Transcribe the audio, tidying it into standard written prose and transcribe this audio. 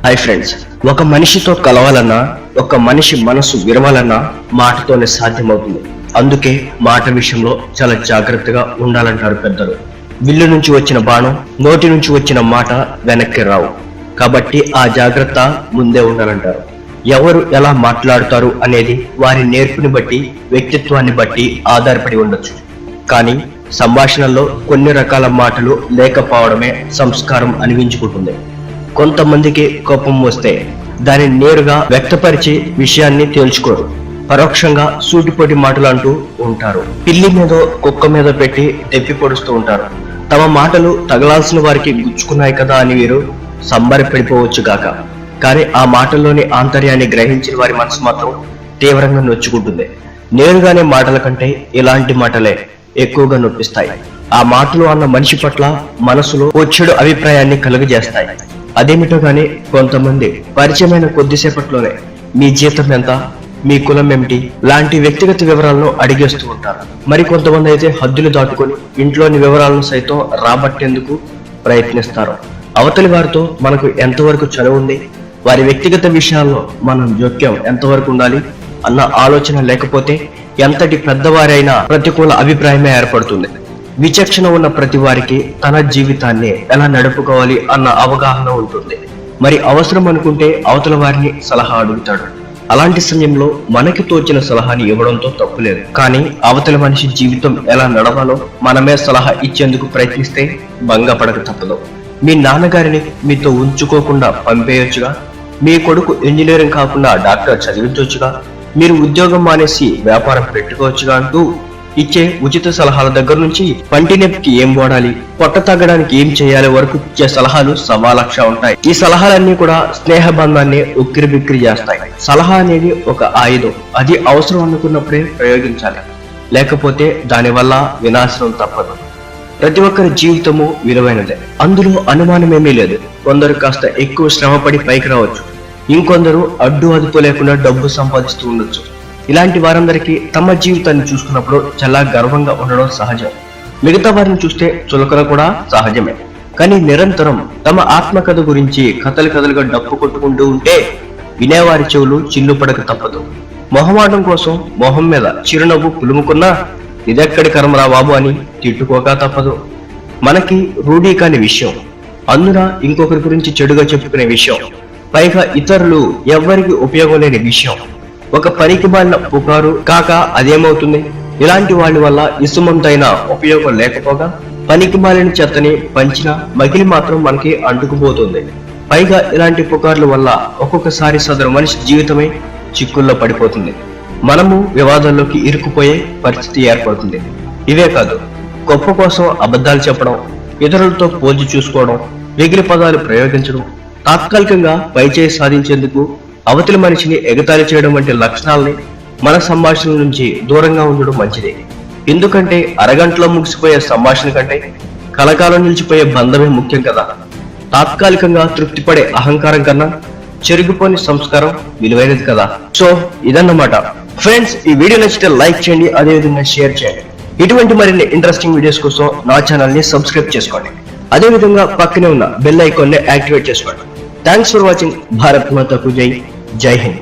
Hi friends, ఒక మనిషితో కలవాలన్నా, ఒక మనిషి మనసు విరవాలన్నా మాటతోనే సాధ్యమవుతుంది. అందుకే మాట విషయంలో చాలా జాగ్రత్తగా ఉండాలంటారు పెద్దలు. విల్లు నుంచి వచ్చిన బాణం, నోటి నుంచి వచ్చిన మాట వెనక్కి రావు. కాబట్టి ఆ జాగ్రత్త ముందే ఉండాలంటారు. ఎవరు ఎలా మాట్లాడుతారు అనేది వారి నేర్పుని బట్టి, వ్యక్తిత్వాన్ని బట్టి ఆధారపడి ఉండొచ్చు. కానీ సంభాషణలో కొన్ని రకాల మాటలు లేకపోవడమే సంస్కారం అనిపించుకుంటుంది. కొంతమందికి కోపం వస్తే దాన్ని నేరుగా వ్యక్తపరిచి విషయాన్ని తేల్చుకోరు. పరోక్షంగా సూటిపోటి మాటలు అంటూ ఉంటారు. పిల్లి మీద కుక్క మీద పెట్టి తెప్పి పొడుస్తూ ఉంటారు. తమ మాటలు తగలాల్సిన వారికి గుచ్చుకున్నాయి కదా అని వీరు సంబరపడిపోవచ్చు గాక, కానీ ఆ మాటల్లోని ఆంతర్యాన్ని గ్రహించిన వారి మనసు మాత్రం తీవ్రంగా నొచ్చుకుంటుంది. నేరుగానే మాటల కంటే ఇలాంటి మాటలే ఎక్కువగా నొప్పిస్తాయి. ఆ మాటలు అన్న మనిషి పట్ల మనసులో ఓ చెడు అభిప్రాయాన్ని కలుగజేస్తాయి. అదేమిటో గానీ కొంతమంది పరిచయమైన కొద్దిసేపట్లోనే మీ జీతం ఎంత, మీ కులం ఏమిటి లాంటి వ్యక్తిగత వివరాలను అడిగేస్తూ ఉంటారు. మరి కొంతమంది అయితే హద్దులు దాటుకొని ఇంట్లోని వివరాలను సైతం రాబట్టేందుకు ప్రయత్నిస్తారు. అవతలి వారితో మనకు ఎంతవరకు చనువు ఉంది, వారి వ్యక్తిగత విషయాల్లో మనం జోక్యం ఎంతవరకు ఉండాలి అన్న ఆలోచన లేకపోతే ఎంతటి పెద్దవారైనా ప్రతికూల అభిప్రాయమే ఏర్పడుతుంది. విచక్షణ ఉన్న ప్రతి వారికి తన జీవితాన్ని ఎలా నడుపుకోవాలి అన్న అవగాహన ఉంటుంది. మరి అవసరం అనుకుంటే అవతల వారిని సలహా అడుగుతాడు. అలాంటి సమయంలో మనకి తోచిన సలహాని ఇవ్వడంతో తప్పులేదు. కానీ అవతల మనిషి జీవితం ఎలా నడవాలో మనమే సలహా ఇచ్చేందుకు ప్రయత్నిస్తే భంగపడక తప్పదు. మీ నాన్నగారిని మీతో ఉంచుకోకుండా పంపేయొచ్చుగా, మీ కొడుకు ఇంజనీరింగ్ కాకుండా డాక్టర్ చదివించవచ్చుగా, మీరు ఉద్యోగం మానేసి వ్యాపారం పెట్టుకోవచ్చుగా అంటూ ఇచ్చే ఉచిత సలహాల దగ్గర నుంచి పంటి నొప్పికి ఏం వాడాలి, పొట్ట తగ్గడానికి ఏం చేయాలి వరకు ఇచ్చే సలహాలు 1,00,000 ఉంటాయి. ఈ సలహాలన్నీ కూడా స్నేహ బంధాన్ని ఉక్కిరి బిక్కిరి చేస్తాయి. సలహా అనేది ఒక ఆయుధం. అది అవసరం అనుకున్నప్పుడే ప్రయోగించాలి, లేకపోతే దానివల్ల వినాశనం తప్పదు. ప్రతి ఒక్కరి జీవితము విలువైనదే, అందులో అనుమానమేమీ లేదు. కొందరు కాస్త ఎక్కువ శ్రమపడి పైకి రావచ్చు, ఇంకొందరు అడ్డు అదుపు లేకుండా డబ్బు సంపాదిస్తూ ఉండొచ్చు. ఇలాంటి వారందరికీ తమ జీవితాన్ని చూసుకున్నప్పుడు చాలా గర్వంగా ఉండడం సహజం. మిగతా వారిని చూస్తే చులకన కూడా సహజమే. కానీ నిరంతరం తమ ఆత్మకథ గురించి కథలుగా డప్పు కొట్టుకుంటూ ఉంటే వినేవారి చెవులు చిల్లుపడక తప్పదు. మొహమాటం కోసం మొహం మీద చిరునవ్వు పులుముకున్నా ఇదెక్కడి కర్మరా బాబు అని తిట్టుకోక తప్పదు. మనకి రూఢీ కాని విషయం, అందున ఇంకొకరి గురించి చెడుగా చెప్పుకునే విషయం, పైగా ఇతరులు ఎవ్వరికి ఉపయోగం లేని విషయం, ఒక పనికి మాలిన పుకారు కాక అదేమవుతుంది? ఇలాంటి వాళ్ళ వల్ల ఇసుమంతైన ఉపయోగం లేకపోగా పనికి మాలిన చెత్తని పంచిన మగిలి మాత్రం మనకి అంటుకుపోతుంది. పైగా ఇలాంటి పుకార్ల వల్ల ఒక్కొక్కసారి సదరు మనిషి జీవితమే చిక్కుల్లో పడిపోతుంది. మనము వివాదాల్లోకి ఇరుక్కుపోయే పరిస్థితి ఏర్పడుతుంది. ఇవే కాదు, గొప్ప కోసం అబద్ధాలు చెప్పడం, ఇతరులతో పోల్చి చూసుకోవడం, వెగిలి పదాలు ప్రయోగించడం, తాత్కాలికంగా పైచేయి సాధించేందుకు అవతలి మనిషిని ఎగతాళి చేయడం వంటి లక్షణాలని మన సంభాషణ నుంచి దూరంగా ఉండడం మంచిదే. ఎందుకంటే అరగంటలో ముగిసిపోయే సంభాషణ కంటే కలకాలం నిలిచిపోయే బంధమే ముఖ్యం కదా. తాత్కాలికంగా తృప్తిపడే అహంకారం కన్నా చెరిగిపోని సంస్కారం విలువైనది కదా. సో ఇదన్నమాట ఫ్రెండ్స్, ఈ వీడియో నచ్చితే లైక్ చేయండి, అదేవిధంగా షేర్ చేయండి. ఇటువంటి మరిన్ని ఇంట్రెస్టింగ్ వీడియోస్ కోసం నా ఛానల్ ని సబ్స్క్రైబ్ చేసుకోండి. అదేవిధంగా పక్కనే ఉన్న బెల్ ఐకాన్ ని యాక్టివేట్ చేసుకోండి. Thanks for watching. భారత్ మాతాకు జై. జై హింద్.